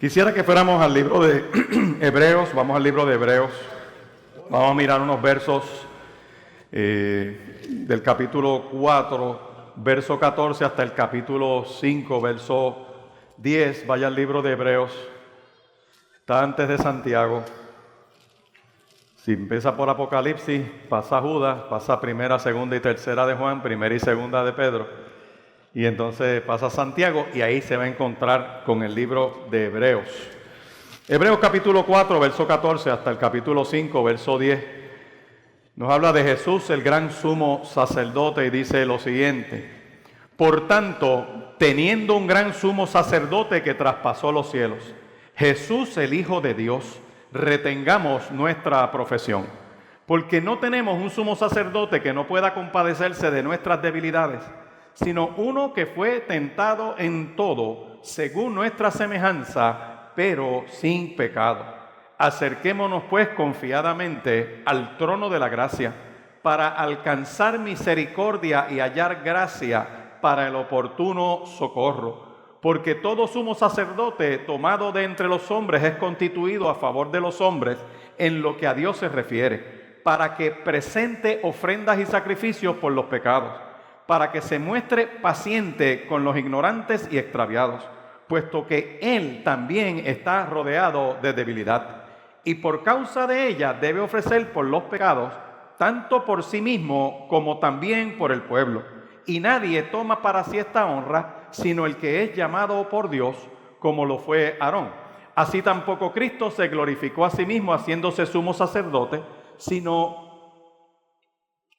Quisiera que fuéramos al libro de Hebreos. Vamos al libro de Hebreos. Vamos a mirar unos versos del capítulo 4, verso 14, hasta el capítulo 5, verso 10. Vaya al libro de Hebreos. Está antes de Santiago. Si empieza por Apocalipsis, pasa Judas, pasa primera, segunda y tercera de Juan, primera y segunda de Pedro. Y entonces pasa Santiago y ahí se va a encontrar con el libro de Hebreos. Hebreos capítulo 4, verso 14 hasta el capítulo 5, verso 10. Nos habla de Jesús, el gran sumo sacerdote, y dice lo siguiente: por tanto, teniendo un gran sumo sacerdote que traspasó los cielos, Jesús el Hijo de Dios, retengamos nuestra profesión. Porque no tenemos un sumo sacerdote que no pueda compadecerse de nuestras debilidades, sino uno que fue tentado en todo, según nuestra semejanza, pero sin pecado. Acerquémonos pues confiadamente al trono de la gracia, para alcanzar misericordia y hallar gracia para el oportuno socorro. Porque todo sumo sacerdote tomado de entre los hombres es constituido a favor de los hombres en lo que a Dios se refiere, para que presente ofrendas y sacrificios por los pecados, para que se muestre paciente con los ignorantes y extraviados, puesto que Él también está rodeado de debilidad, y por causa de ella debe ofrecer por los pecados, tanto por sí mismo como también por el pueblo. Y nadie toma para sí esta honra, sino el que es llamado por Dios, como lo fue Aarón. Así tampoco Cristo se glorificó a sí mismo haciéndose sumo sacerdote, sino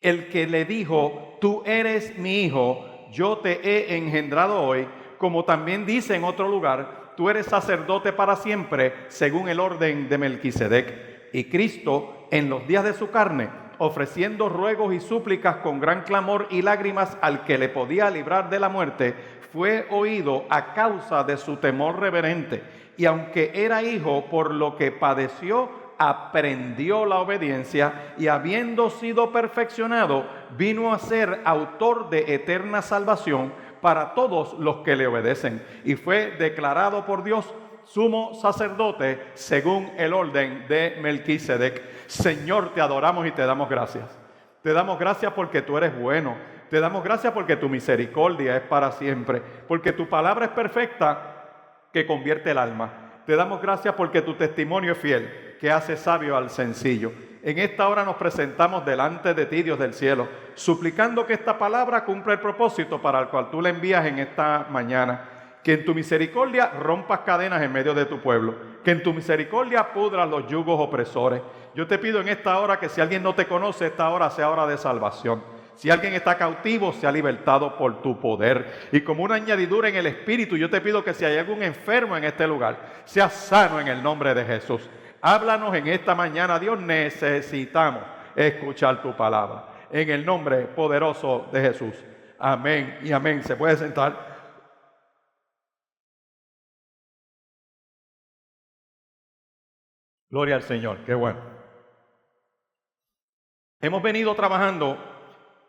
el que le dijo: tú eres mi hijo, yo te he engendrado hoy, como también dice en otro lugar: tú eres sacerdote para siempre, según el orden de Melquisedec. Y Cristo, en los días de su carne, ofreciendo ruegos y súplicas con gran clamor y lágrimas al que le podía librar de la muerte, fue oído a causa de su temor reverente. Y aunque era hijo, por lo que padeció, aprendió la obediencia, y habiendo sido perfeccionado, vino a ser autor de eterna salvación para todos los que le obedecen, y fue declarado por Dios sumo sacerdote según el orden de Melquisedec. Señor, te adoramos y te damos gracias. Te damos gracias porque tú eres bueno. Te damos gracias porque tu misericordia es para siempre, porque tu palabra es perfecta que convierte el alma. Te damos gracias porque tu testimonio es fiel, que hace sabio al sencillo. En esta hora nos presentamos delante de ti, Dios del cielo, suplicando que esta palabra cumpla el propósito para el cual tú la envías en esta mañana. Que en tu misericordia rompas cadenas en medio de tu pueblo. Que en tu misericordia pudras los yugos opresores. Yo te pido en esta hora que si alguien no te conoce, esta hora sea hora de salvación. Si alguien está cautivo, sea libertado por tu poder. Y como una añadidura en el Espíritu, yo te pido que si hay algún enfermo en este lugar, sea sano en el nombre de Jesús. Háblanos en esta mañana, Dios. Necesitamos escuchar tu palabra. En el nombre poderoso de Jesús. Amén y amén. ¿Se puede sentar? Gloria al Señor. Qué bueno. Hemos venido trabajando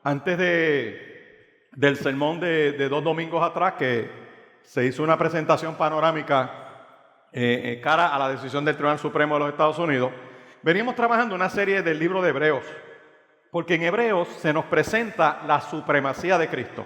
antes del sermón de 2 domingos atrás, que se hizo una presentación panorámica cara a la decisión del Tribunal Supremo de los Estados Unidos. Veníamos trabajando una serie del libro de Hebreos, porque en Hebreos se nos presenta la supremacía de Cristo.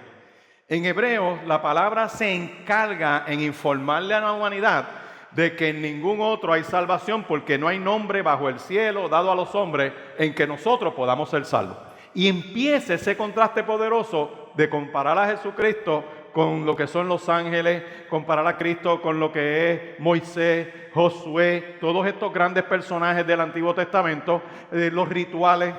En Hebreos la palabra se encarga en informarle a la humanidad de que en ningún otro hay salvación, porque no hay nombre bajo el cielo dado a los hombres en que nosotros podamos ser salvos. Y empieza ese contraste poderoso de comparar a Jesucristo con lo que son los ángeles, comparar a Cristo con lo que es Moisés, Josué, todos estos grandes personajes del Antiguo Testamento, los rituales.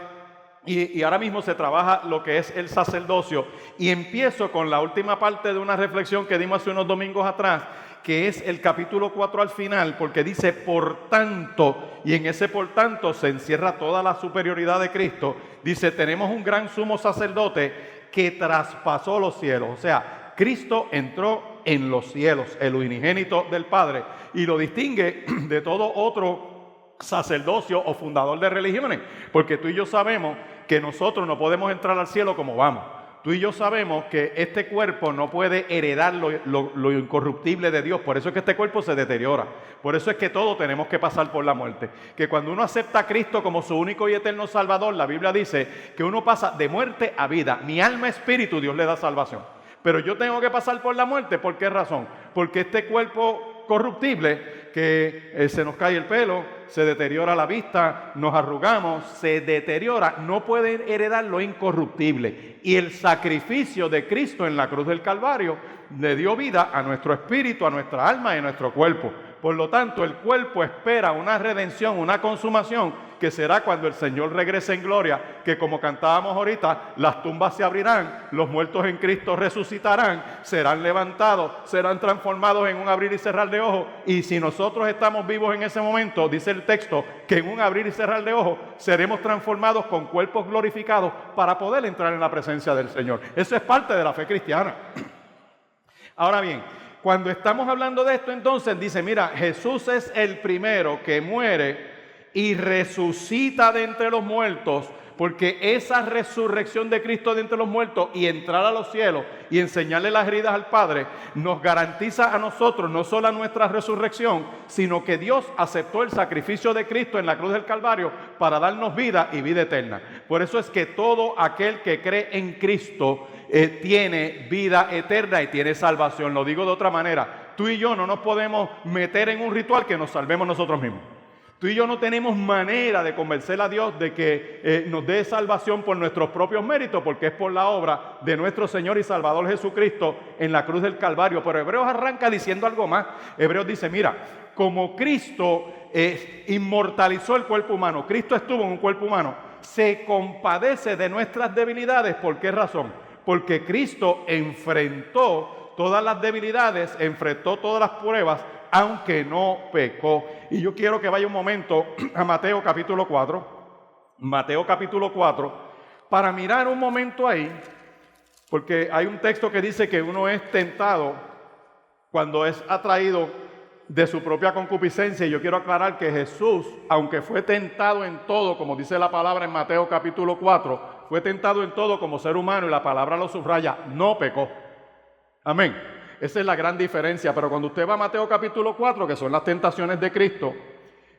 Y ahora mismo se trabaja lo que es el sacerdocio. Y empiezo con la última parte de una reflexión que dimos hace unos domingos atrás, que es el capítulo 4 al final, porque dice por tanto, y en ese por tanto se encierra toda la superioridad de Cristo. Dice: tenemos un gran sumo sacerdote que traspasó los cielos. O sea, Cristo entró en los cielos, el unigénito del Padre, y lo distingue de todo otro sacerdocio o fundador de religiones, porque tú y yo sabemos que nosotros no podemos entrar al cielo como vamos. tú y yo sabemos que este cuerpo no puede heredar lo incorruptible de Dios. Por eso es que este cuerpo se deteriora. Por eso es que todos tenemos que pasar por la muerte. Que cuando uno acepta a Cristo como su único y eterno Salvador, la Biblia dice que uno pasa de muerte a vida. Mi alma, espíritu, Dios le da salvación. Pero yo tengo que pasar por la muerte. ¿Por qué razón? Porque este cuerpo corruptible, que se nos cae el pelo, se deteriora la vista, nos arrugamos, se deteriora, no puede heredar lo incorruptible. Y el sacrificio de Cristo en la cruz del Calvario le dio vida a nuestro espíritu, a nuestra alma y a nuestro cuerpo. Por lo tanto, el cuerpo espera una redención, una consumación, que será cuando el Señor regrese en gloria, que como cantábamos ahorita, las tumbas se abrirán, los muertos en Cristo resucitarán, serán levantados, serán transformados en un abrir y cerrar de ojos. Y si nosotros estamos vivos en ese momento, dice el texto, que en un abrir y cerrar de ojos seremos transformados con cuerpos glorificados para poder entrar en la presencia del Señor. Eso es parte de la fe cristiana. Ahora bien, cuando estamos hablando de esto, entonces dice, mira, Jesús es el primero que muere y resucita de entre los muertos, porque esa resurrección de Cristo de entre los muertos y entrar a los cielos y enseñarle las heridas al Padre, nos garantiza a nosotros no solo nuestra resurrección, sino que Dios aceptó el sacrificio de Cristo en la cruz del Calvario para darnos vida y vida eterna. Por eso es que todo aquel que cree en Cristo tiene vida eterna y tiene salvación. Lo digo de otra manera, tú y yo no nos podemos meter en un ritual que nos salvemos nosotros mismos. Tú y yo no tenemos manera de convencer a Dios de que nos dé salvación por nuestros propios méritos, porque es por la obra de nuestro Señor y Salvador Jesucristo en la cruz del Calvario. Pero Hebreos arranca diciendo algo más. Hebreos dice, mira, como Cristo inmortalizó el cuerpo humano, Cristo estuvo en un cuerpo humano, se compadece de nuestras debilidades. ¿Por qué razón? Porque Cristo enfrentó todas las debilidades, enfrentó todas las pruebas, aunque no pecó. Y yo quiero que vaya un momento a Mateo capítulo 4, Mateo capítulo 4, para mirar un momento ahí, porque hay un texto que dice que uno es tentado cuando es atraído de su propia concupiscencia. Y yo quiero aclarar que Jesús, aunque fue tentado en todo, como dice la palabra en Mateo capítulo 4, fue tentado en todo como ser humano, y la palabra lo subraya, no pecó. Amén. Esa es la gran diferencia. Pero cuando usted va a Mateo capítulo 4, que son las tentaciones de Cristo,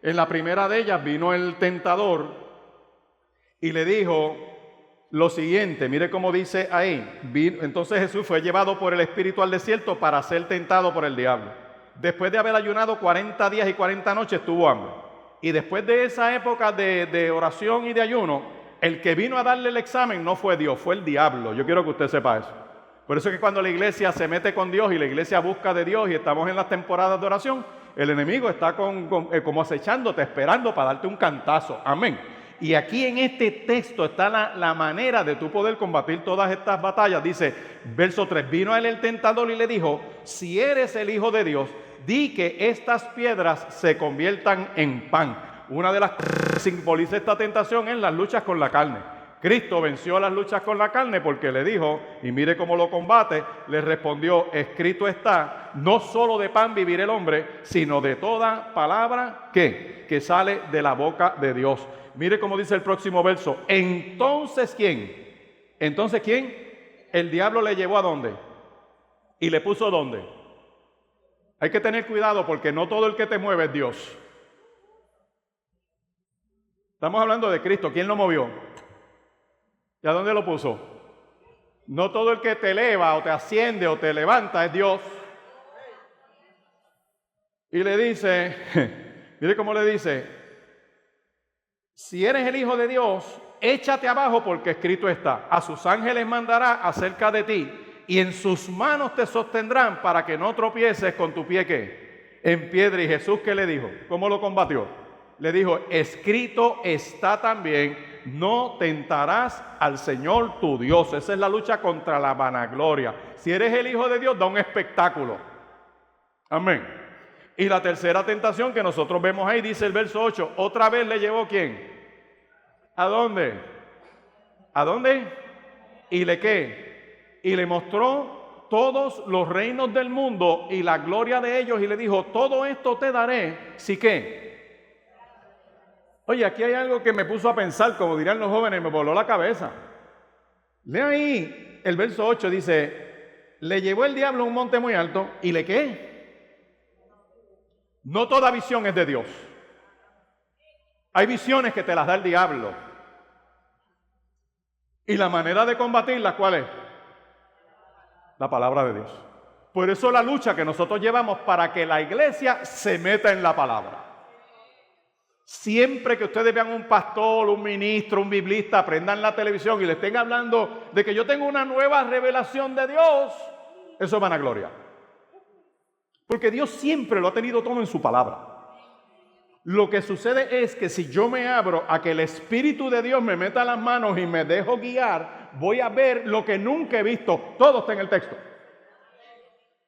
en la primera de ellas vino el tentador y le dijo lo siguiente, mire cómo dice ahí. Entonces Jesús fue llevado por el Espíritu al desierto para ser tentado por el diablo. Después de haber ayunado 40 días y 40 noches tuvo hambre. Y después de esa época de oración y de ayuno, el que vino a darle el examen no fue Dios, fue el diablo. Yo quiero que usted sepa eso. Por eso es que cuando la iglesia se mete con Dios y la iglesia busca de Dios y estamos en las temporadas de oración, el enemigo está como acechándote, esperando para darte un cantazo. Amén. Y aquí en este texto está la manera de tú poder combatir todas estas batallas. Dice, verso 3, vino a él el tentador y le dijo, si eres el Hijo de Dios, di que estas piedras se conviertan en pan. Una de las que simboliza esta tentación es las luchas con la carne. Cristo venció las luchas con la carne porque le dijo, y mire cómo lo combate, le respondió, escrito está, no solo de pan vivir el hombre, sino de toda palabra que sale de la boca de Dios. Mire cómo dice el próximo verso, entonces ¿quién? ¿Entonces quién? El diablo le llevó ¿a dónde? ¿Y le puso dónde? Hay que tener cuidado porque no todo el que te mueve es Dios. Estamos hablando de Cristo, ¿quién lo movió? ¿Y a dónde lo puso? No todo el que te eleva o te asciende o te levanta es Dios. Y le dice, mire cómo le dice, si eres el Hijo de Dios, échate abajo porque escrito está, a sus ángeles mandará acerca de ti y en sus manos te sostendrán para que no tropieces con tu pie ¿qué? En piedra. Y Jesús ¿qué le dijo? ¿Cómo lo combatió? Le dijo, escrito está también, no tentarás al Señor tu Dios. Esa es la lucha contra la vanagloria. Si eres el Hijo de Dios, da un espectáculo. Amén. Y la tercera tentación que nosotros vemos ahí, dice el verso 8, otra vez le llevó ¿quién? ¿A dónde? ¿A dónde? ¿Y le qué? Y le mostró todos los reinos del mundo y la gloria de ellos y le dijo, todo esto te daré, ¿sí qué? Oye, aquí hay algo que me puso a pensar, como dirían los jóvenes, me voló la cabeza. Lea ahí, el verso 8 dice, le llevó el diablo a un monte muy alto y le ¿qué? No toda visión es de Dios. Hay visiones que te las da el diablo. Y la manera de combatirlas, ¿cuál es? La palabra de Dios. Por eso la lucha que nosotros llevamos para que la iglesia se meta en la palabra. Siempre que ustedes vean un pastor, un ministro, un biblista, prendan la televisión y le estén hablando de que yo tengo una nueva revelación de Dios, eso es vanagloria. Porque Dios siempre lo ha tenido todo en su palabra. Lo que sucede es que si yo me abro a que el Espíritu de Dios me meta las manos y me dejo guiar, voy a ver lo que nunca he visto. Todo está en el texto.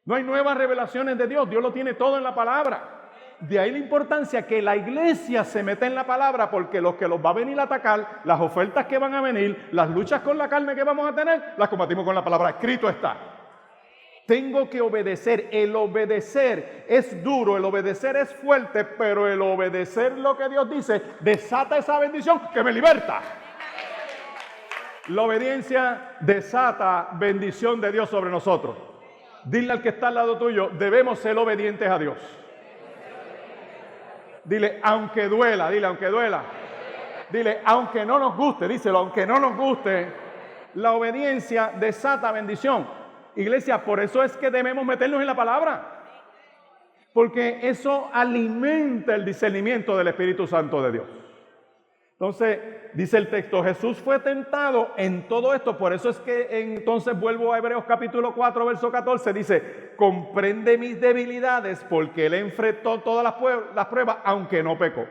No hay nuevas revelaciones de Dios. Dios lo tiene todo en la palabra. De ahí la importancia que la iglesia se meta en la palabra, porque los que los va a venir a atacar, las ofertas que van a venir, las luchas con la carne que vamos a tener, las combatimos con la palabra. Escrito está. Tengo que obedecer. El obedecer es duro, el obedecer es fuerte, pero el obedecer lo que Dios dice desata esa bendición que me liberta. La obediencia desata bendición de Dios sobre nosotros. Dile al que está al lado tuyo, debemos ser obedientes a Dios. Dile, aunque duela, dile, aunque duela. Dile, aunque no nos guste, díselo, aunque no nos guste, la obediencia desata bendición. Iglesia, por eso es que debemos meternos en la palabra. Porque eso alimenta el discernimiento del Espíritu Santo de Dios. Entonces, dice el texto, Jesús fue tentado en todo esto. Por eso es que entonces vuelvo a Hebreos capítulo 4, verso 14. Dice, comprende mis debilidades porque Él enfrentó todas las pruebas, aunque no pecó.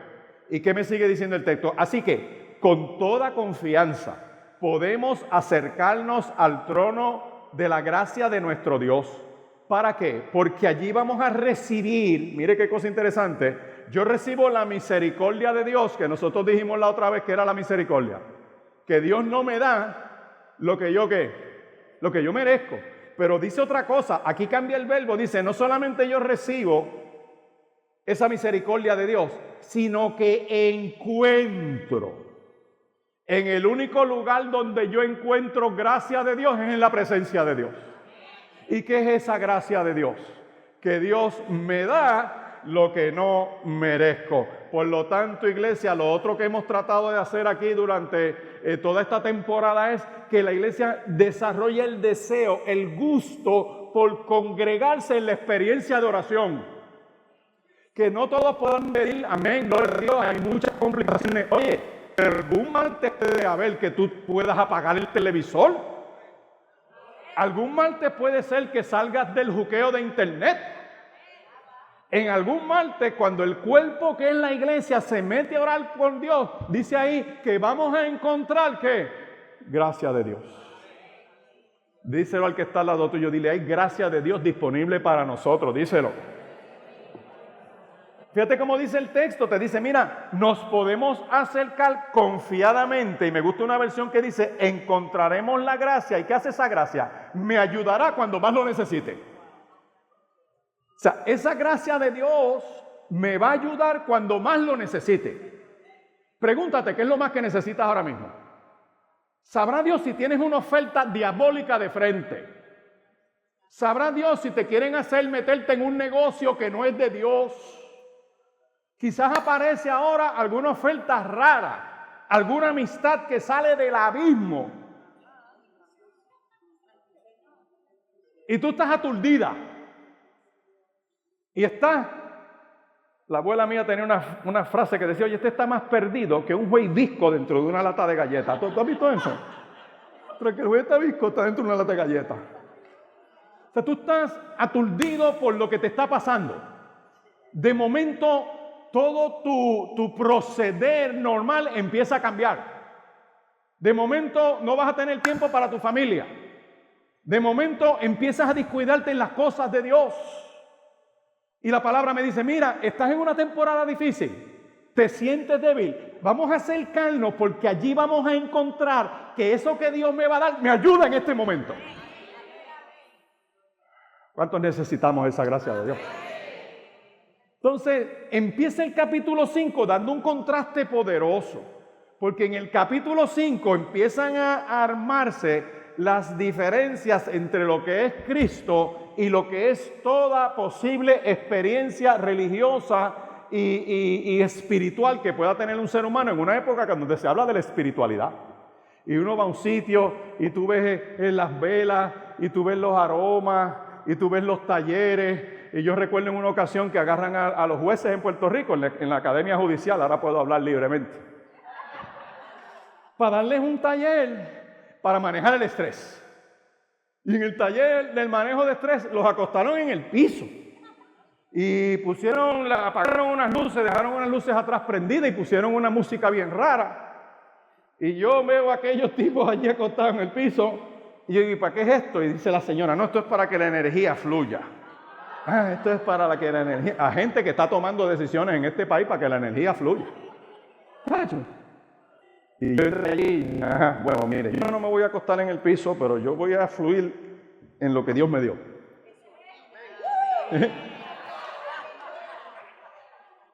¿Y qué me sigue diciendo el texto? Así que, con toda confianza, podemos acercarnos al trono de la gracia de nuestro Dios. ¿Para qué? Porque allí vamos a recibir, mire qué cosa interesante, yo recibo la misericordia de Dios, que nosotros dijimos la otra vez que era la misericordia, que Dios no me da lo que yo merezco, pero dice otra cosa, aquí cambia el verbo, dice, no solamente yo recibo esa misericordia de Dios, sino que encuentro. En el único lugar donde yo encuentro gracia de Dios es en la presencia de Dios. ¿Y qué es esa gracia de Dios? Que Dios me da lo que no merezco. Por lo tanto, iglesia, lo otro que hemos tratado de hacer aquí durante toda esta temporada es que la iglesia desarrolle el deseo, el gusto por congregarse en la experiencia de oración. Que no todos puedan venir, amén, gloria a Dios, hay muchas complicaciones. Oye, ¿algún martes puede haber que tú puedas apagar el televisor? ¿Algún martes puede ser que salgas del juqueo de internet? En algún martes, cuando el cuerpo que es la iglesia se mete a orar con Dios, dice ahí que vamos a encontrar ¿qué? Gracia de Dios. Díselo al que está al lado tuyo, dile, hay gracia de Dios disponible para nosotros, díselo. Fíjate cómo dice el texto, te dice, mira, nos podemos acercar confiadamente, y me gusta una versión que dice, encontraremos la gracia. ¿Y qué hace esa gracia? Me ayudará cuando más lo necesite. O sea, esa gracia de Dios me va a ayudar cuando más lo necesite. Pregúntate, ¿qué es lo más que necesitas ahora mismo? ¿Sabrá Dios si tienes una oferta diabólica de frente? ¿Sabrá Dios si te quieren hacer meterte en un negocio que no es de Dios? Quizás aparece ahora alguna oferta rara, alguna amistad que sale del abismo. Y tú estás aturdida. Y la abuela mía tenía una frase que decía, oye, este está más perdido que un güey visco dentro de una lata de galletas. ¿Tú has visto eso? Pero que el güey está visco está dentro de una lata de galletas. O sea, tú estás aturdido por lo que te está pasando. De momento, todo tu proceder normal empieza a cambiar. De momento no vas a tener tiempo para tu familia. De momento empiezas a descuidarte en las cosas de Dios. Y la palabra me dice, mira, estás en una temporada difícil, te sientes débil, vamos a acercarnos porque allí vamos a encontrar que eso que Dios me va a dar me ayuda en este momento. ¿Cuántos necesitamos esa gracia de Dios? Entonces, empieza el capítulo 5 dando un contraste poderoso, porque en el capítulo 5 empiezan a armarse las diferencias entre lo que es Cristo y lo que es toda posible experiencia religiosa y espiritual que pueda tener un ser humano en una época donde se habla de la espiritualidad. Y uno va a un sitio y tú ves las velas y tú ves los aromas y tú ves los talleres. Y yo recuerdo en una ocasión que agarran a los jueces en Puerto Rico, en la Academia Judicial, ahora puedo hablar libremente, para darles un taller para manejar el estrés. Y en el taller del manejo de estrés los acostaron en el piso. Y apagaron unas luces, dejaron unas luces atrás prendidas y pusieron una música bien rara. Y yo veo a aquellos tipos allí acostados en el piso y yo digo, ¿y para qué es esto? Y dice la señora, no, esto es para que la energía fluya. Esto es para que la energía, a gente que está tomando decisiones en este país para que la energía fluya. Y yo allí, bueno, mire, yo no me voy a acostar en el piso, pero yo voy a fluir en lo que Dios me dio.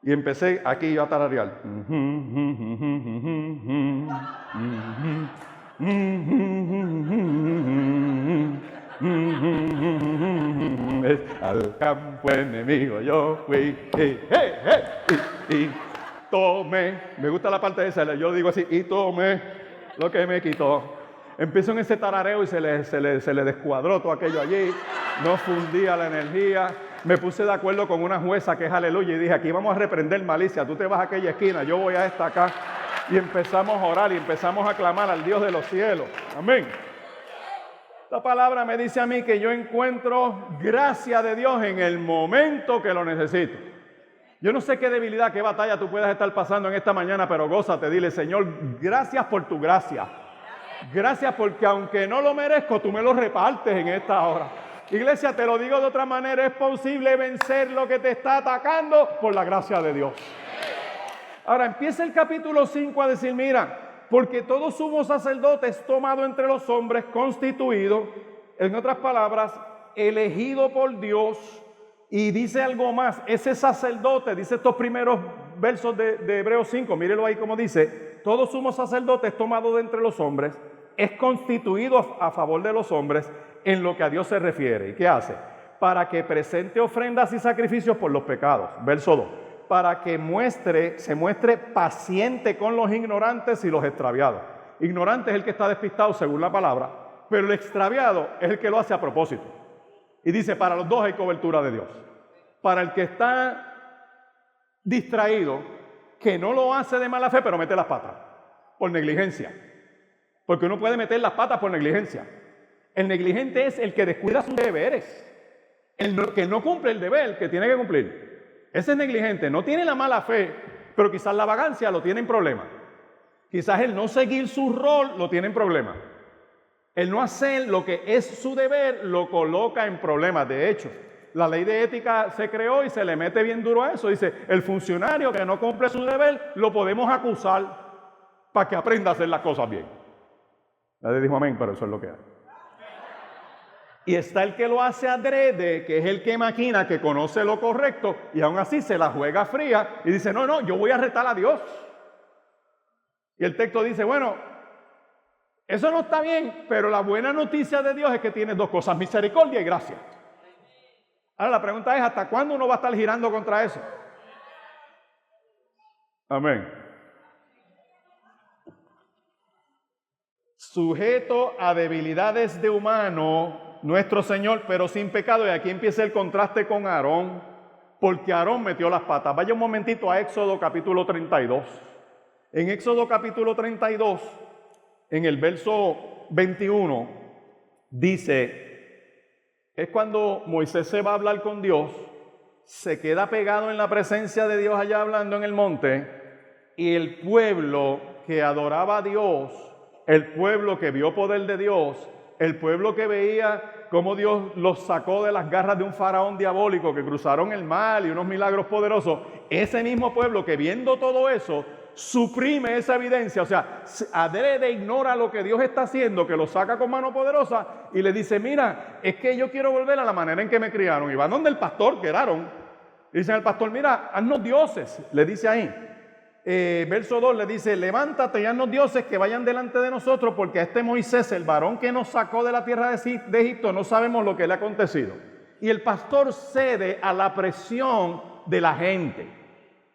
Y empecé aquí yo a tararear. Al campo enemigo yo fui. Y tomé. Me gusta la parte de esa. Yo digo así, y tomé lo que me quitó. Empiezo en ese tarareo y se le descuadró todo aquello allí. No fundía la energía. Me puse de acuerdo con una jueza que es aleluya y dije, aquí vamos a reprender malicia, tú te vas a aquella esquina, yo voy a esta acá. Y empezamos a orar y empezamos a clamar al Dios de los cielos. Amén. Esta palabra me dice a mí que yo encuentro gracia de Dios en el momento que lo necesito. Yo no sé qué debilidad, qué batalla tú puedas estar pasando en esta mañana, pero gózate, dile, Señor, gracias por tu gracia. Gracias porque aunque no lo merezco, tú me lo repartes en esta hora. Iglesia, te lo digo de otra manera, es posible vencer lo que te está atacando por la gracia de Dios. Ahora empieza el capítulo 5 a decir, mira, porque todo sumo sacerdote es tomado entre los hombres, constituido, en otras palabras, elegido por Dios, y dice algo más, ese sacerdote, dice estos primeros versos de Hebreos 5, mírelo ahí como dice, todo sumo sacerdote es tomado de entre los hombres, es constituido a favor de los hombres, en lo que a Dios se refiere. ¿Y qué hace? Para que presente ofrendas y sacrificios por los pecados. Verso 2. Para que se muestre paciente con los ignorantes y los extraviados. Ignorante es el que está despistado según la palabra, pero el extraviado es el que lo hace a propósito. Y dice, para los dos hay cobertura de Dios. Para el que está distraído, que no lo hace de mala fe, pero mete las patas, por negligencia. Porque uno puede meter las patas por negligencia. El negligente es el que descuida sus deberes. El que no cumple el deber que tiene que cumplir. Ese es negligente. No tiene la mala fe, pero quizás la vagancia lo tiene en problema. Quizás el no seguir su rol lo tiene en problema. El no hacer lo que es su deber lo coloca en problemas. De hecho, la ley de ética se creó y se le mete bien duro a eso. Dice, el funcionario que no cumple su deber lo podemos acusar para que aprenda a hacer las cosas bien. Nadie dijo amén, pero eso es lo que hay. Y está el que lo hace adrede, que es el que maquina, que conoce lo correcto, y aún así se la juega fría y dice, no, yo voy a retar a Dios. Y el texto dice, bueno, eso no está bien, pero la buena noticia de Dios es que tiene dos cosas, misericordia y gracia. Ahora la pregunta es, ¿hasta cuándo uno va a estar girando contra eso? Amén. Sujeto a debilidades de humano, nuestro Señor, pero sin pecado. Y aquí empieza el contraste con Aarón, porque Aarón metió las patas. Vaya un momentito a Éxodo capítulo 32. En Éxodo capítulo 32, en el verso 21, dice, es cuando Moisés se va a hablar con Dios, se queda pegado en la presencia de Dios allá hablando en el monte, y el pueblo que adoraba a Dios, el pueblo que vio poder de Dios, el pueblo que veía cómo Dios los sacó de las garras de un faraón diabólico, que cruzaron el mar y unos milagros poderosos, ese mismo pueblo que viendo todo eso, suprime esa evidencia, o sea, adrede, ignora lo que Dios está haciendo, que lo saca con mano poderosa y le dice, mira, es que yo quiero volver a la manera en que me criaron. Y van donde el pastor, que era Aarón, y dicen al pastor, mira, haznos dioses, le dice ahí. verso 2 le dice: levántate y haznos dioses que vayan delante de nosotros, porque a este Moisés, el varón que nos sacó de la tierra de Egipto, no sabemos lo que le ha acontecido. Y el pastor cede a la presión de la gente.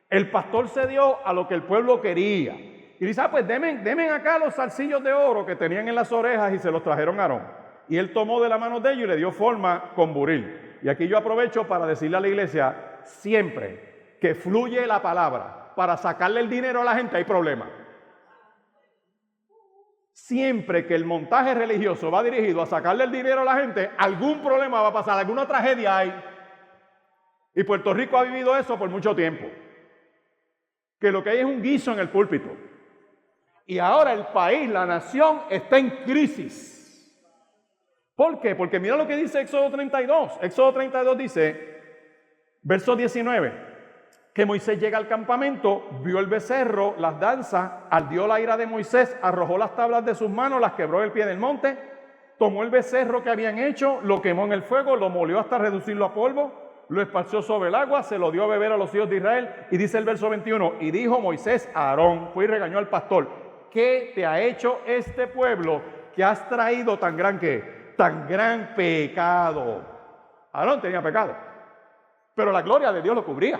El pastor cedió a lo que el pueblo quería. Y dice: pues denme acá los zarcillos de oro que tenían en las orejas, y se los trajeron a Aarón. Y él tomó de la mano de ellos y le dio forma con buril. Y aquí yo aprovecho para decirle a la iglesia: siempre que fluye la palabra para sacarle el dinero a la gente, hay problema. Siempre que el montaje religioso va dirigido a sacarle el dinero a la gente, algún problema va a pasar, alguna tragedia hay. Y Puerto Rico ha vivido eso por mucho tiempo. Que lo que hay es un guiso en el púlpito. Y ahora el país, la nación, está en crisis. ¿Por qué? Porque mira lo que dice Éxodo 32. Éxodo 32 dice, verso 19, que Moisés llega al campamento, vio el becerro, las danzas, ardió la ira de Moisés, arrojó las tablas de sus manos, las quebró del pie del monte, tomó el becerro que habían hecho, lo quemó en el fuego, lo molió hasta reducirlo a polvo, lo esparció sobre el agua, se lo dio a beber a los hijos de Israel. Y dice el verso 21, y dijo Moisés a Aarón, fue y regañó al pastor: ¿qué te ha hecho este pueblo que has traído tan gran pecado? Aarón tenía pecado, pero la gloria de Dios lo cubría.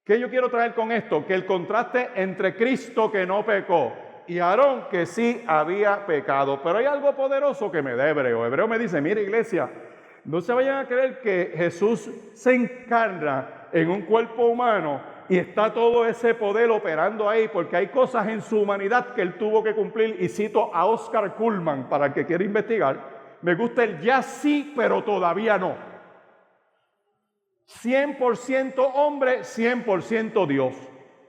¿Qué yo quiero traer con esto? Que el contraste entre Cristo, que no pecó, y Aarón, que sí había pecado. Pero hay algo poderoso que me da Hebreo. Hebreo me dice: mire, iglesia, no se vayan a creer que Jesús se encarna en un cuerpo humano y está todo ese poder operando ahí, porque hay cosas en su humanidad que él tuvo que cumplir. Y cito a Oscar Cullmann para el que quiera investigar. Me gusta el ya sí, pero todavía no. 100% hombre, 100% Dios.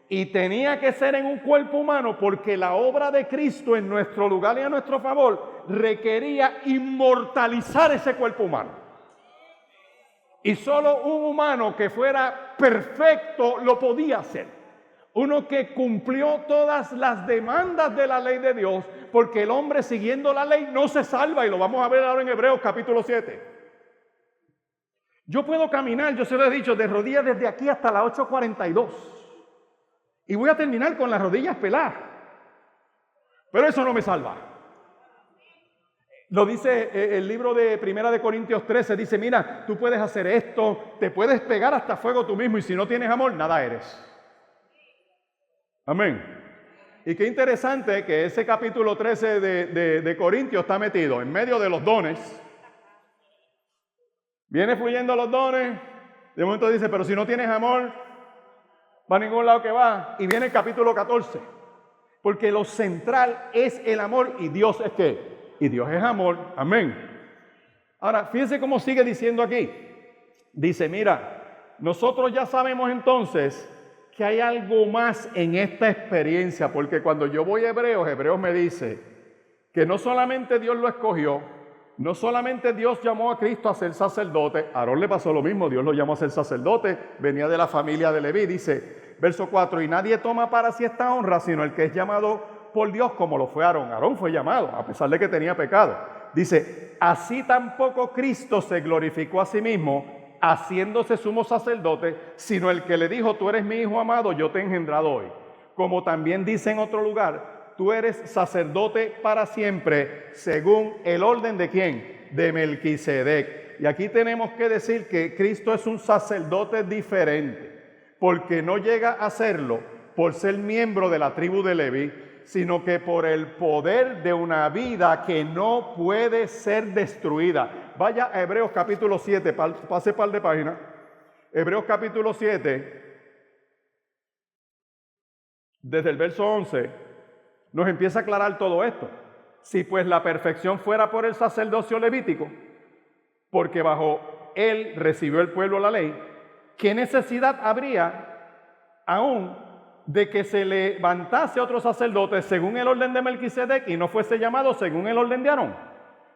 Y tenía que ser en un cuerpo humano, porque la obra de Cristo en nuestro lugar y a nuestro favor requería inmortalizar ese cuerpo humano. Y solo un humano que fuera perfecto lo podía hacer. Uno que cumplió todas las demandas de la ley de Dios, porque el hombre siguiendo la ley no se salva, y lo vamos a ver ahora en Hebreos capítulo 7. Yo puedo caminar, yo se lo he dicho, de rodillas desde aquí hasta las 8:42. Y voy a terminar con las rodillas peladas. Pero eso no me salva. Lo dice el libro de Primera de Corintios 13, dice: mira, tú puedes hacer esto, te puedes pegar hasta fuego tú mismo, y si no tienes amor, nada eres. Amén. Y qué interesante que ese capítulo 13 de Corintios está metido en medio de los dones. Viene fluyendo los dones, de momento dice: pero si no tienes amor, va a ningún lado que va. Y viene el capítulo 14, porque lo central es el amor, y Dios es ¿qué? Y Dios es amor. Amén. Ahora, fíjense cómo sigue diciendo aquí. Dice: mira, nosotros ya sabemos entonces que hay algo más en esta experiencia, porque cuando yo voy a Hebreos me dice que no solamente Dios lo escogió, no solamente Dios llamó a Cristo a ser sacerdote, a Aarón le pasó lo mismo, Dios lo llamó a ser sacerdote, venía de la familia de Leví. Dice, verso 4, y nadie toma para sí esta honra, sino el que es llamado por Dios, como lo fue Aarón. Aarón fue llamado, a pesar de que tenía pecado. Dice, así tampoco Cristo se glorificó a sí mismo, haciéndose sumo sacerdote, sino el que le dijo: tú eres mi hijo amado, yo te he engendrado hoy. Como también dice en otro lugar: tú eres sacerdote para siempre, según el orden de ¿quién? De Melquisedec. Y aquí tenemos que decir que Cristo es un sacerdote diferente, porque no llega a serlo por ser miembro de la tribu de Leví, sino que por el poder de una vida que no puede ser destruida. Vaya a Hebreos capítulo 7, pase par de páginas. Hebreos capítulo 7, desde el verso 11. Nos empieza a aclarar todo esto. Si pues la perfección fuera por el sacerdocio levítico, porque bajo él recibió el pueblo la ley, ¿qué necesidad habría aún de que se levantase otro sacerdote según el orden de Melquisedec y no fuese llamado según el orden de Aarón?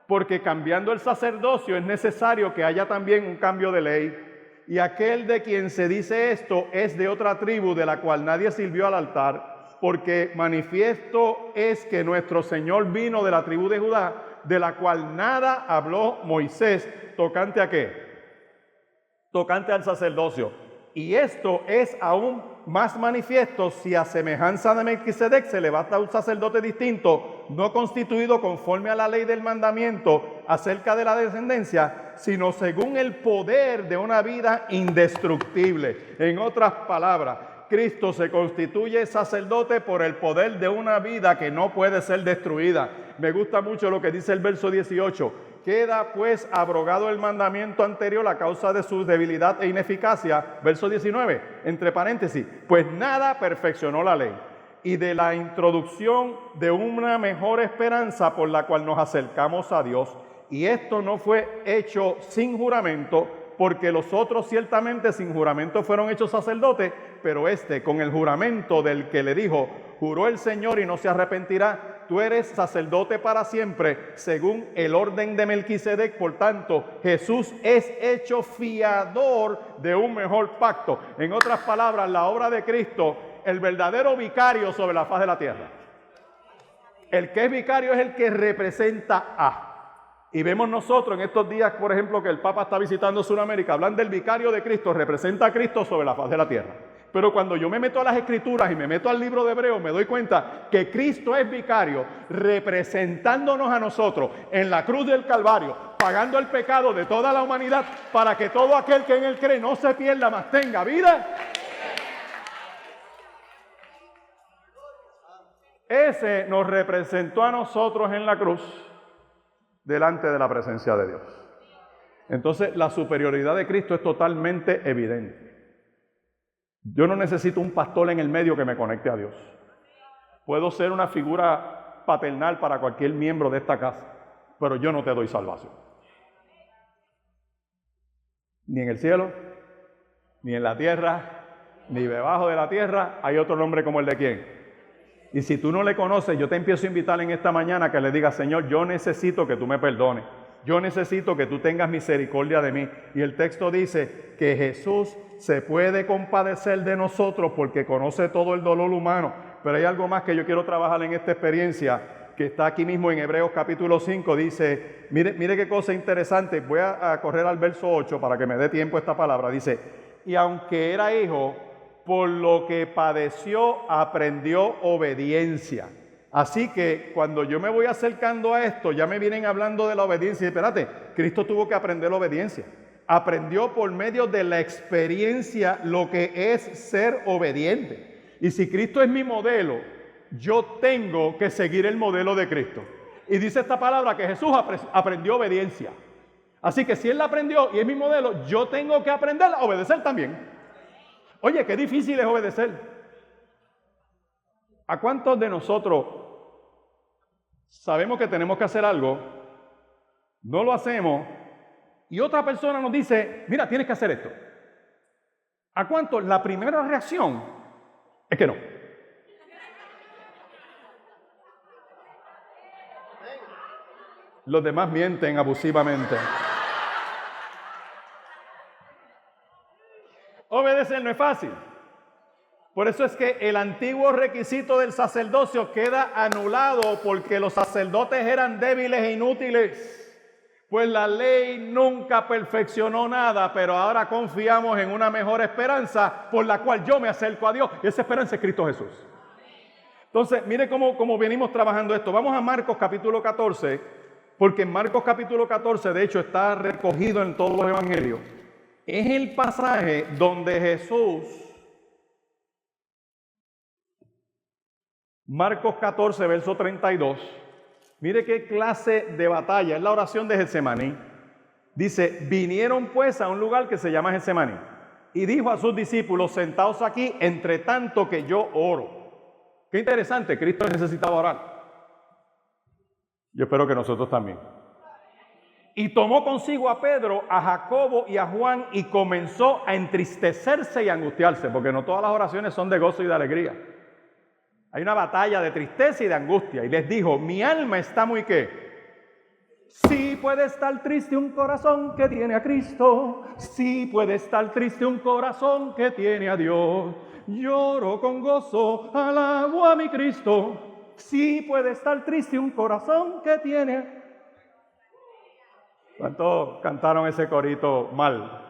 Porque cambiando el sacerdocio es necesario que haya también un cambio de ley. Y aquel de quien se dice esto es de otra tribu, de la cual nadie sirvió al altar. Porque manifiesto es que nuestro Señor vino de la tribu de Judá, de la cual nada habló Moisés, tocante a ¿qué? Tocante al sacerdocio. Y esto es aún más manifiesto si a semejanza de Melquisedec se levanta un sacerdote distinto, no constituido conforme a la ley del mandamiento acerca de la descendencia, sino según el poder de una vida indestructible. En otras palabras, Cristo se constituye sacerdote por el poder de una vida que no puede ser destruida. Me gusta mucho lo que dice el verso 18. Queda pues abrogado el mandamiento anterior a causa de su debilidad e ineficacia. Verso 19, entre paréntesis, pues nada perfeccionó la ley. Y de la introducción de una mejor esperanza por la cual nos acercamos a Dios. Y esto no fue hecho sin juramento, porque los otros ciertamente sin juramento fueron hechos sacerdotes, pero este con el juramento del que le dijo, juró el Señor y no se arrepentirá, tú eres sacerdote para siempre, según el orden de Melquisedec. Por tanto, Jesús es hecho fiador de un mejor pacto. En otras palabras, la obra de Cristo, el verdadero vicario sobre la faz de la tierra. El que es vicario es el que representa a. Y vemos nosotros en estos días, por ejemplo, que el Papa está visitando Sudamérica, hablan del vicario de Cristo, representa a Cristo sobre la faz de la tierra. Pero cuando yo me meto a las Escrituras y me meto al libro de Hebreos, me doy cuenta que Cristo es vicario, representándonos a nosotros en la cruz del Calvario, pagando el pecado de toda la humanidad, para que todo aquel que en él cree no se pierda, mas tenga vida. Ese nos representó a nosotros en la cruz, delante de la presencia de Dios. Entonces, la superioridad de Cristo es totalmente evidente. Yo no necesito un pastor en el medio que me conecte a Dios. Puedo ser una figura paternal para cualquier miembro de esta casa, pero yo no te doy salvación. Ni en el cielo, ni en la tierra, ni debajo de la tierra hay otro nombre como el de quién. Y si tú no le conoces, yo te empiezo a invitar en esta mañana que le digas, Señor, yo necesito que tú me perdones. Yo necesito que tú tengas misericordia de mí. Y el texto dice que Jesús se puede compadecer de nosotros porque conoce todo el dolor humano. Pero hay algo más que yo quiero trabajar en esta experiencia, que está aquí mismo en Hebreos capítulo 5. Dice, mire qué cosa interesante. Voy a correr al verso 8 para que me dé tiempo esta palabra. Dice, y aunque era hijo, por lo que padeció, aprendió obediencia. Así que cuando yo me voy acercando a esto, ya me vienen hablando de la obediencia. Y espérate, Cristo tuvo que aprender la obediencia. Aprendió por medio de la experiencia lo que es ser obediente. Y si Cristo es mi modelo, yo tengo que seguir el modelo de Cristo. Y dice esta palabra que Jesús aprendió obediencia. Así que si Él la aprendió y es mi modelo, yo tengo que aprender a obedecer también. Oye, qué difícil es obedecer. ¿A cuántos de nosotros sabemos que tenemos que hacer algo, no lo hacemos y otra persona nos dice, mira, tienes que hacer esto? ¿A cuántos la primera reacción es que no? Los demás mienten abusivamente. Obedecer no es fácil. Por eso es que el antiguo requisito del sacerdocio queda anulado, porque los sacerdotes eran débiles e inútiles. Pues la ley nunca perfeccionó nada, pero ahora confiamos en una mejor esperanza por la cual yo me acerco a Dios. Y esa esperanza es Cristo Jesús. Entonces, mire cómo venimos trabajando esto. Vamos a Marcos capítulo 14, porque en Marcos capítulo 14, de hecho, está recogido en todos los evangelios. Es el pasaje donde Jesús, Marcos 14, verso 32, mire qué clase de batalla, es la oración de Getsemaní. Dice, vinieron pues a un lugar que se llama Getsemaní, y dijo a sus discípulos, sentaos aquí, entre tanto que yo oro. Qué interesante, Cristo necesitaba orar. Yo espero que nosotros también. Y tomó consigo a Pedro, a Jacobo y a Juan y comenzó a entristecerse y a angustiarse, porque no todas las oraciones son de gozo y de alegría. Hay una batalla de tristeza y de angustia. Y les dijo, mi alma está muy ¿qué? Sí puede estar triste un corazón que tiene a Cristo. Sí puede estar triste un corazón que tiene a Dios. Lloro con gozo, alabo a mi Cristo. Sí puede estar triste un corazón que tiene a Cristo. ¿Cuántos cantaron ese corito mal?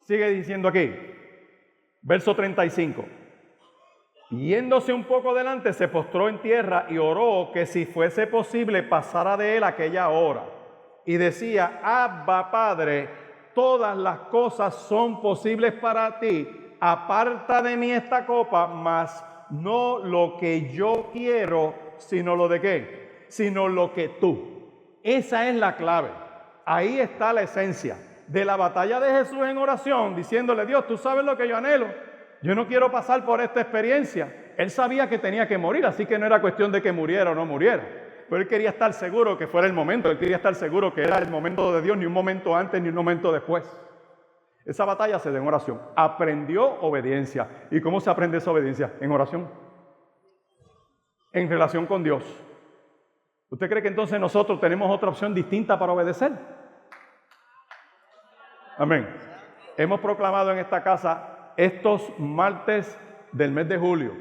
Sigue diciendo aquí, verso 35. Yéndose un poco delante, se postró en tierra y oró que si fuese posible pasara de él aquella hora. Y decía, Abba, Padre, todas las cosas son posibles para ti. Aparta de mí esta copa, mas no lo que yo quiero, sino lo de qué, sino lo que tú. Esa es la clave. Ahí está la esencia de la batalla de Jesús en oración, diciéndole, Dios, tú sabes lo que yo anhelo. Yo no quiero pasar por esta experiencia. Él sabía que tenía que morir, así que no era cuestión de que muriera o no muriera. Pero él quería estar seguro que fuera el momento. Él quería estar seguro que era el momento de Dios, ni un momento antes, ni un momento después. Esa batalla se da en oración. Aprendió obediencia. ¿Y cómo se aprende esa obediencia? En oración. En relación con Dios. ¿Usted cree que entonces nosotros tenemos otra opción distinta para obedecer? Amén. Hemos proclamado en esta casa estos martes del mes de julio,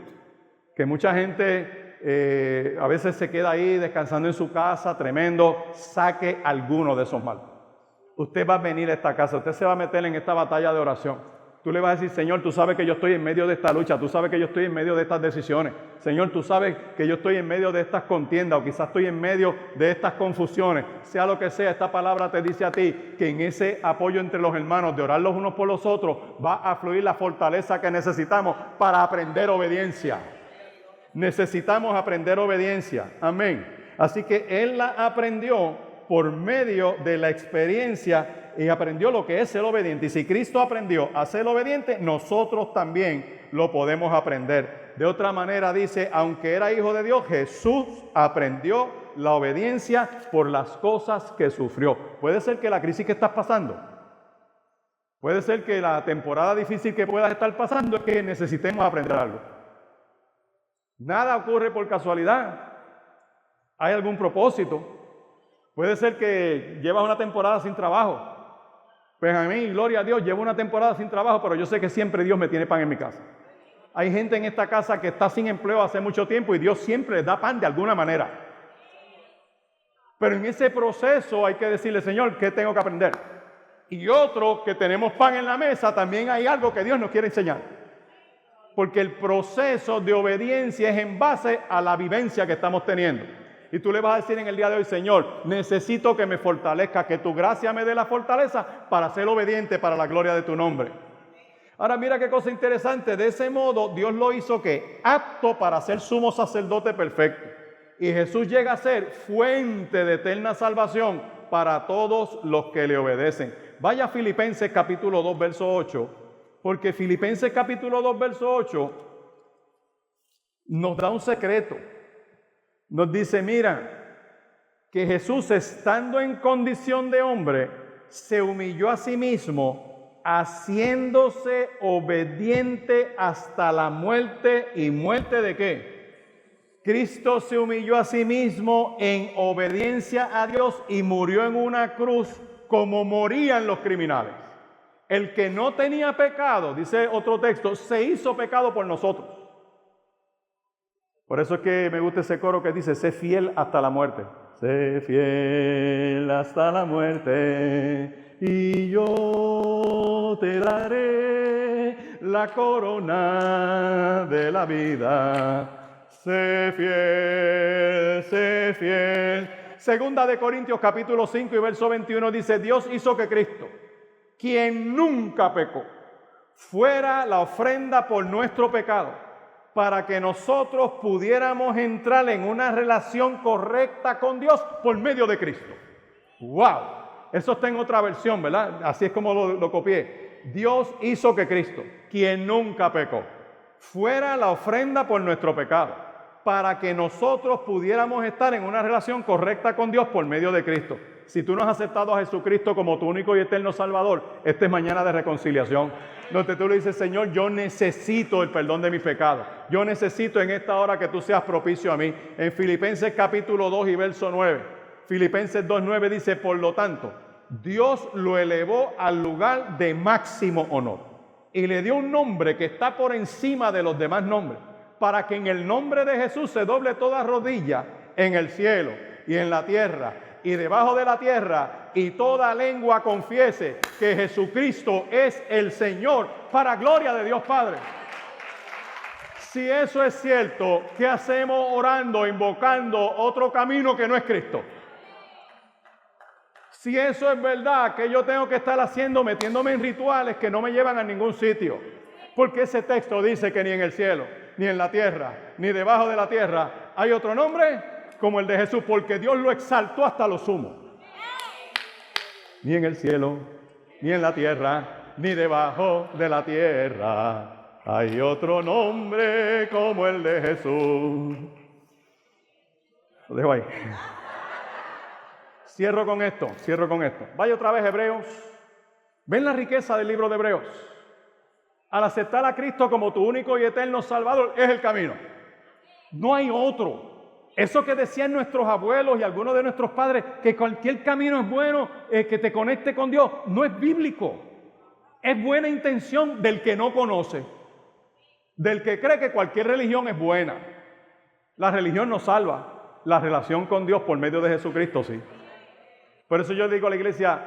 que mucha gente a veces se queda ahí descansando en su casa, tremendo, saque alguno de esos martes. Usted va a venir a esta casa, usted se va a meter en esta batalla de oración. Tú le vas a decir, Señor, tú sabes que yo estoy en medio de esta lucha, tú sabes que yo estoy en medio de estas decisiones. Señor, tú sabes que yo estoy en medio de estas contiendas o quizás estoy en medio de estas confusiones. Sea lo que sea, esta palabra te dice a ti que en ese apoyo entre los hermanos, de orar los unos por los otros, va a fluir la fortaleza que necesitamos para aprender obediencia. Necesitamos aprender obediencia. Amén. Así que él la aprendió por medio de la experiencia y aprendió lo que es ser obediente. Y si Cristo aprendió a ser obediente, nosotros también lo podemos aprender. De otra manera dice, aunque era hijo de Dios, Jesús aprendió la obediencia por las cosas que sufrió. Puede ser que la crisis que estás pasando, puede ser que la temporada difícil que puedas estar pasando es que necesitemos aprender algo. Nada ocurre por casualidad. Hay algún propósito. Puede ser que llevas una temporada sin trabajo. Pues a mí, gloria a Dios, llevo una temporada sin trabajo, pero yo sé que siempre Dios me tiene pan en mi casa. Hay gente en esta casa que está sin empleo hace mucho tiempo y Dios siempre les da pan de alguna manera. Pero en ese proceso hay que decirle, Señor, ¿qué tengo que aprender? Y otro que tenemos pan en la mesa, también hay algo que Dios nos quiere enseñar. Porque el proceso de obediencia es en base a la vivencia que estamos teniendo. Y tú le vas a decir en el día de hoy, Señor, necesito que me fortalezca, que tu gracia me dé la fortaleza para ser obediente para la gloria de tu nombre. Ahora mira qué cosa interesante, de ese modo Dios lo hizo ¿qué? Apto para ser sumo sacerdote perfecto. Y Jesús llega a ser fuente de eterna salvación para todos los que le obedecen. Vaya a Filipenses capítulo 2, verso 8, porque Filipenses capítulo 2, verso 8 nos da un secreto. Nos dice, mira, que Jesús estando en condición de hombre, se humilló a sí mismo, haciéndose obediente hasta la muerte. ¿Y muerte de qué? Cristo se humilló a sí mismo en obediencia a Dios y murió en una cruz como morían los criminales. El que no tenía pecado, dice otro texto, se hizo pecado por nosotros. Por eso es que me gusta ese coro que dice, sé fiel hasta la muerte. Sé fiel hasta la muerte y yo te daré la corona de la vida. Sé fiel, sé fiel. Segunda de Corintios capítulo 5 y verso 21 dice, Dios hizo que Cristo, quien nunca pecó, fuera la ofrenda por nuestro pecado, para que nosotros pudiéramos entrar en una relación correcta con Dios por medio de Cristo. ¡Wow! Eso está en otra versión, ¿verdad? Así es como lo copié. Dios hizo que Cristo, quien nunca pecó, fuera la ofrenda por nuestro pecado, para que nosotros pudiéramos estar en una relación correcta con Dios por medio de Cristo. Si tú no has aceptado a Jesucristo como tu único y eterno Salvador, esta es mañana de reconciliación, donde tú le dices, Señor, yo necesito el perdón de mis pecados. Yo necesito en esta hora que tú seas propicio a mí. En Filipenses capítulo 2 y verso 9, Filipenses 2:9 dice, por lo tanto, Dios lo elevó al lugar de máximo honor y le dio un nombre que está por encima de los demás nombres, para que en el nombre de Jesús se doble toda rodilla en el cielo y en la tierra y debajo de la tierra, y toda lengua confiese que Jesucristo es el Señor, para gloria de Dios Padre. Si eso es cierto, ¿qué hacemos orando, invocando otro camino que no es Cristo? Si eso es verdad, ¿qué yo tengo que estar haciendo, metiéndome en rituales que no me llevan a ningún sitio? Porque ese texto dice que ni en el cielo, ni en la tierra, ni debajo de la tierra hay otro nombre como el de Jesús, porque Dios lo exaltó hasta lo sumo. Ni en el cielo, ni en la tierra, ni debajo de la tierra hay otro nombre como el de Jesús. Lo dejo ahí. Cierro con esto. Vaya otra vez Hebreos. ¿Ven la riqueza del libro de Hebreos? Al aceptar a Cristo como tu único y eterno Salvador, es el camino. No hay otro. Eso que decían nuestros abuelos y algunos de nuestros padres, que cualquier camino es bueno, que te conecte con Dios, no es bíblico. Es buena intención del que no conoce, del que cree que cualquier religión es buena. La religión no salva, la relación con Dios por medio de Jesucristo sí. Por eso yo digo a la iglesia,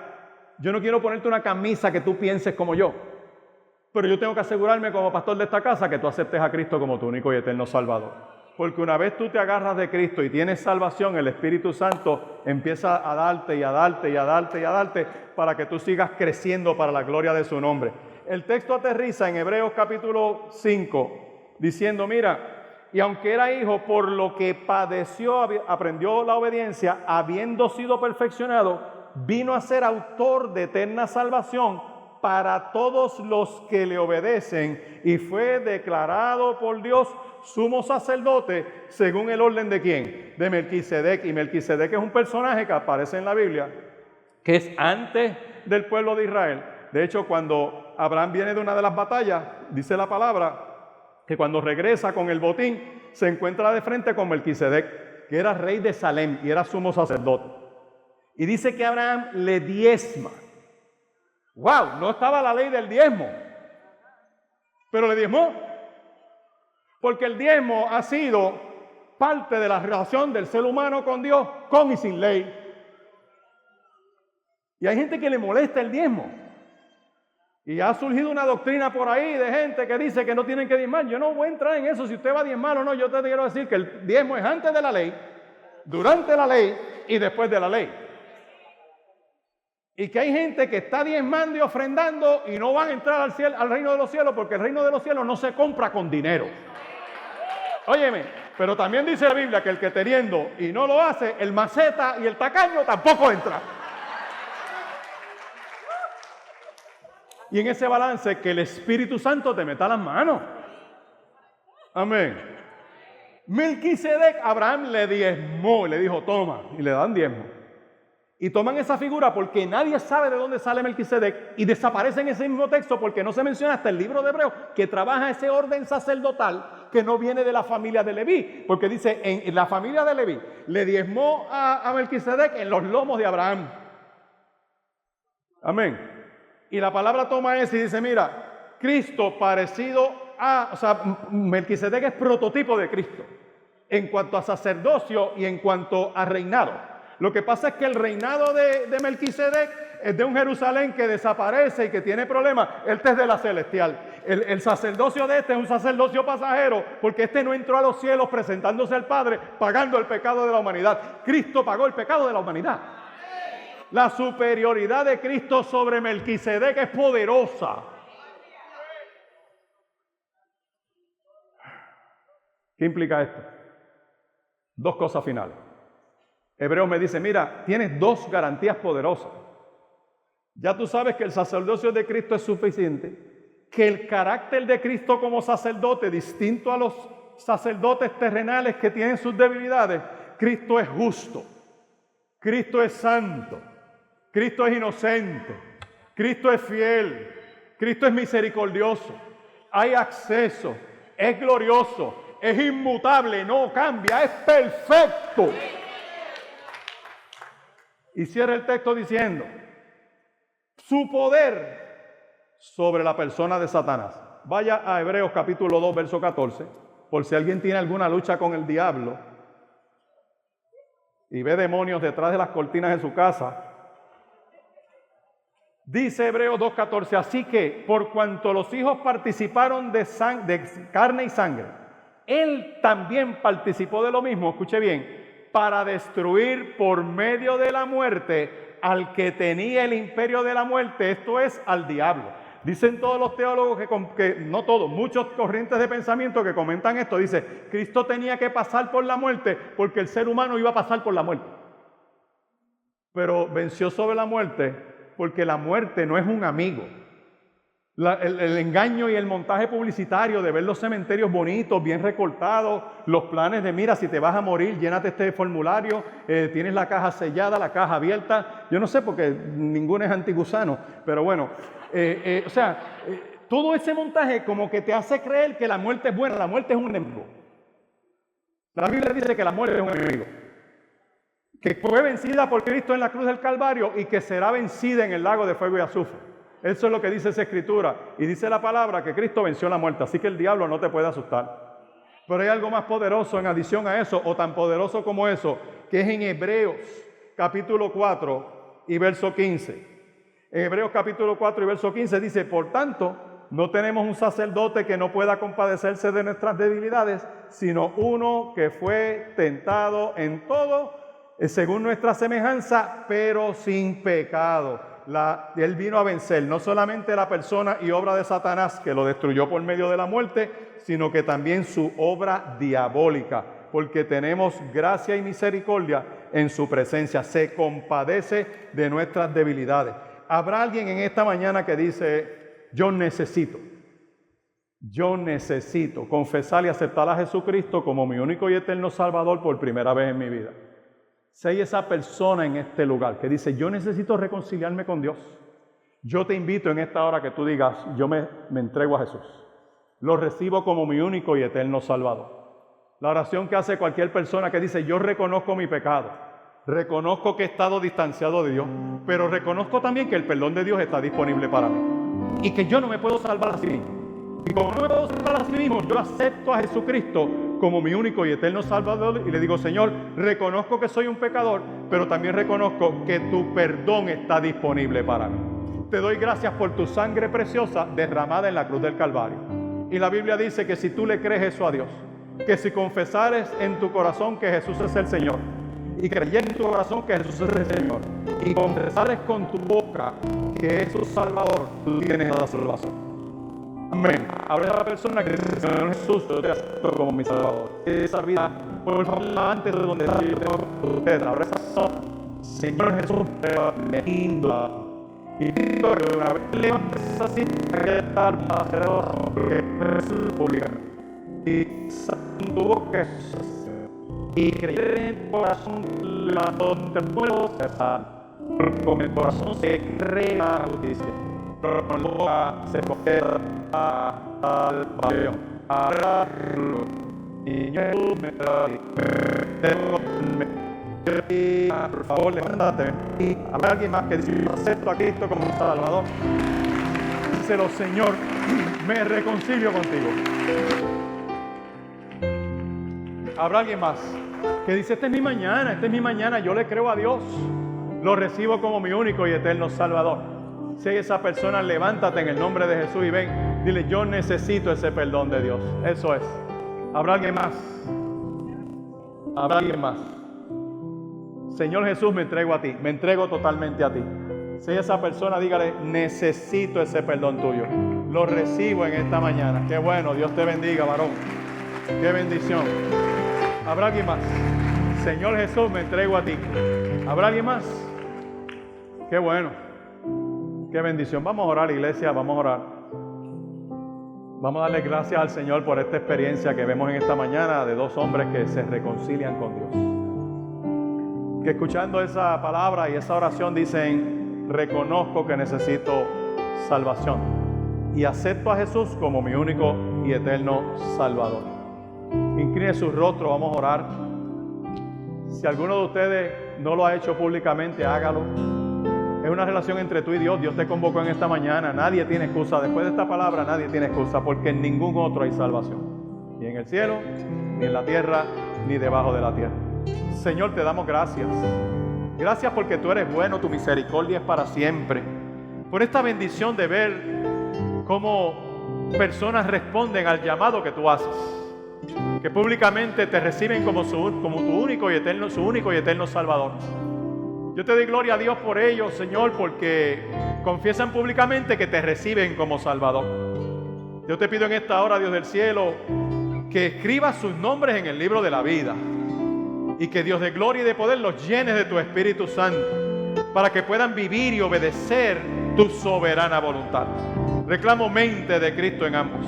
yo no quiero ponerte una camisa que tú pienses como yo, pero yo tengo que asegurarme como pastor de esta casa que tú aceptes a Cristo como tu único y eterno Salvador. Porque una vez tú te agarras de Cristo y tienes salvación, el Espíritu Santo empieza a darte y a darte y a darte y a darte para que tú sigas creciendo para la gloria de su nombre. El texto aterriza en Hebreos capítulo 5 diciendo, mira, y aunque era hijo, por lo que padeció, aprendió la obediencia, habiendo sido perfeccionado, vino a ser autor de eterna salvación para todos los que le obedecen, y fue declarado por Dios sumo sacerdote según el orden de ¿quién? De Melquisedec. Y Melquisedec es un personaje que aparece en la Biblia, que es antes del pueblo de Israel. De hecho, cuando Abraham viene de una de las batallas, dice la palabra, que cuando regresa con el botín, se encuentra de frente con Melquisedec, que era rey de Salem y era sumo sacerdote. Y dice que Abraham le diezma. ¡Wow! No estaba la ley del diezmo, pero le diezmó. Porque el diezmo ha sido parte de la relación del ser humano con Dios, con y sin ley. Y hay gente que le molesta el diezmo. Y ha surgido una doctrina por ahí de gente que dice que no tienen que diezmar. Yo no voy a entrar en eso, si usted va a diezmar o no. Yo te quiero decir que el diezmo es antes de la ley, durante la ley y después de la ley. Y que hay gente que está diezmando y ofrendando y no van a entrar al cielo, al reino de los cielos, porque el reino de los cielos no se compra con dinero. Óyeme, pero también dice la Biblia que el que teniendo y no lo hace, el maceta y el tacaño tampoco entra. Y en ese balance que el Espíritu Santo te meta las manos. Amén. Melquisedec, Abraham le diezmó, le dijo, toma, y le dan diezmo. Y toman esa figura porque nadie sabe de dónde sale Melquisedec y desaparece en ese mismo texto porque no se menciona hasta el libro de Hebreos que trabaja ese orden sacerdotal que no viene de la familia de Leví. Porque dice, en la familia de Leví le diezmó a Melquisedec en los lomos de Abraham. Amén. Y la palabra toma eso y dice, mira, Cristo parecido a, o sea, Melquisedec es prototipo de Cristo en cuanto a sacerdocio y en cuanto a reinado. Lo que pasa es que el reinado de Melquisedec es de un Jerusalén que desaparece y que tiene problemas. Este es de la celestial. El sacerdocio de este es un sacerdocio pasajero porque este no entró a los cielos presentándose al Padre pagando el pecado de la humanidad. Cristo pagó el pecado de la humanidad. La superioridad de Cristo sobre Melquisedec es poderosa. ¿Qué implica esto? Dos cosas finales. Hebreos me dice, mira, tienes dos garantías poderosas. Ya tú sabes que el sacerdocio de Cristo es suficiente, que el carácter de Cristo como sacerdote, distinto a los sacerdotes terrenales que tienen sus debilidades, Cristo es justo, Cristo es santo, Cristo es inocente, Cristo es fiel, Cristo es misericordioso, hay acceso, es glorioso, es inmutable, no cambia, es perfecto. Y cierra el texto diciendo, su poder sobre la persona de Satanás. Vaya a Hebreos capítulo 2, verso 14, por si alguien tiene alguna lucha con el diablo y ve demonios detrás de las cortinas de su casa, Dice Hebreos 2:14, así que por cuanto los hijos participaron de carne y sangre, Él también participó de lo mismo, escuche bien, para destruir por medio de la muerte al que tenía el imperio de la muerte, esto es, al diablo. Dicen todos los teólogos que no todos, muchos corrientes de pensamiento que comentan esto, dice, Cristo tenía que pasar por la muerte porque el ser humano iba a pasar por la muerte. Pero venció sobre la muerte porque la muerte no es un amigo. El engaño y el montaje publicitario de ver los cementerios bonitos, bien recortados, los planes de mira, si te vas a morir, llénate este formulario, tienes la caja sellada, la caja abierta. Yo no sé porque ninguno es antigusano, pero bueno, todo ese montaje como que te hace creer que la muerte es buena, la muerte es un enemigo. La Biblia dice que la muerte es un enemigo, que fue vencida por Cristo en la cruz del Calvario y que será vencida en el lago de fuego y azufre. Eso es lo que dice esa escritura. Y dice la palabra que Cristo venció la muerte. Así que el diablo no te puede asustar. Pero hay algo más poderoso en adición a eso, o tan poderoso como eso, que es en Hebreos capítulo 4 y verso 15. En Hebreos capítulo 4 y verso 15 dice, por tanto, no tenemos un sacerdote que no pueda compadecerse de nuestras debilidades, sino uno que fue tentado en todo, según nuestra semejanza, pero sin pecado. Él vino a vencer no solamente la persona y obra de Satanás que lo destruyó por medio de la muerte, sino que también su obra diabólica, porque tenemos gracia y misericordia en su presencia. Se compadece de nuestras debilidades. ¿Habrá alguien en esta mañana que dice, yo necesito confesar y aceptar a Jesucristo como mi único y eterno Salvador por primera vez en mi vida? Si hay esa persona en este lugar que dice, yo necesito reconciliarme con Dios, yo te invito en esta hora que tú digas, yo me entrego a Jesús. Lo recibo como mi único y eterno Salvador. La oración que hace cualquier persona que dice, yo reconozco mi pecado, reconozco que he estado distanciado de Dios, pero reconozco también que el perdón de Dios está disponible para mí y que yo no me puedo salvar así mismo. Y como no me puedo salvar a sí mismo, yo acepto a Jesucristo como mi único y eterno Salvador y le digo, Señor, reconozco que soy un pecador, pero también reconozco que tu perdón está disponible para mí. Te doy gracias por tu sangre preciosa derramada en la cruz del Calvario. Y la Biblia dice que si tú le crees eso a Dios, que si confesares en tu corazón que Jesús es el Señor, y creyeres en tu corazón que Jesús es el Señor, y confesares con tu boca que es tu Salvador, tú tienes la salvación. Amén. Ahora la persona que dice, Señor Jesús, yo te acepto como mi Salvador. Esa vida, por favor, antes de donde está, yo tengo usted. Ahora esa son, Señor Jesús, me lindo. Y pido que una vez levantes así, que estar para hacer oración, porque es pública. Y en tu boca y creer en tu corazón, donde puedo aceptar. Porque con el corazón se cree la justicia. Pero con la boca se confiesa a salvación. Y yo me por favor, levántate. Habrá alguien más que dice, yo acepto a Cristo como mi Salvador. Díselo, Señor, me reconcilio contigo. Habrá alguien más que dice, esta es mi mañana, yo le creo a Dios. Lo recibo como mi único y eterno Salvador. Si hay esa persona, levántate en el nombre de Jesús y ven, dile, yo necesito ese perdón de Dios. Eso es. ¿Habrá alguien más? ¿Habrá alguien más? Señor Jesús, me entrego a ti, me entrego totalmente a ti. Si hay esa persona, dígale, necesito ese perdón tuyo. Lo recibo en esta mañana. Qué bueno, Dios te bendiga, varón. Qué bendición. ¿Habrá alguien más? Señor Jesús, me entrego a ti. ¿Habrá alguien más? Qué bueno. Qué bendición. Vamos a orar, iglesia, vamos a orar. Vamos a darle gracias al Señor por esta experiencia que vemos en esta mañana de dos hombres que se reconcilian con Dios. Que escuchando esa palabra y esa oración dicen, reconozco que necesito salvación y acepto a Jesús como mi único y eterno Salvador. Incline su rostro, vamos a orar. Si alguno de ustedes no lo ha hecho públicamente, hágalo. Es una relación entre tú y Dios. Dios te convocó en esta mañana. Nadie tiene excusa. Después de esta palabra, nadie tiene excusa, porque en ningún otro hay salvación. Ni en el cielo, ni en la tierra, ni debajo de la tierra. Señor, te damos gracias. Gracias porque tú eres bueno, tu misericordia es para siempre. por esta bendición de ver cómo personas responden al llamado que tú haces, que públicamente te reciben como tu único y eterno Salvador. Yo te doy gloria a Dios por ellos, Señor, porque confiesan públicamente que te reciben como Salvador. Yo te pido en esta hora, Dios del cielo, que escribas sus nombres en el libro de la vida y que Dios de gloria y de poder los llenes de tu Espíritu Santo para que puedan vivir y obedecer tu soberana voluntad. Reclamo mente de Cristo en ambos.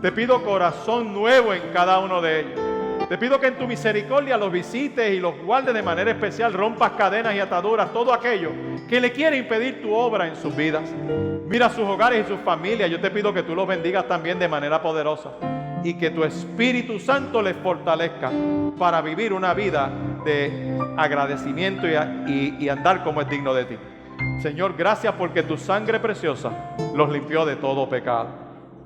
Te pido corazón nuevo en cada uno de ellos. Te pido que en tu misericordia los visites y los guardes de manera especial, rompas cadenas y ataduras, todo aquello que le quiere impedir tu obra en sus vidas. Mira sus hogares y sus familias. Yo te pido que tú los bendigas también de manera poderosa y que tu Espíritu Santo les fortalezca para vivir una vida de agradecimiento y andar como es digno de ti. Señor, gracias porque tu sangre preciosa los limpió de todo pecado.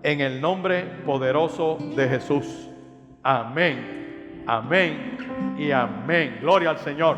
En el nombre poderoso de Jesús. Amén, amén y amén. Gloria al Señor.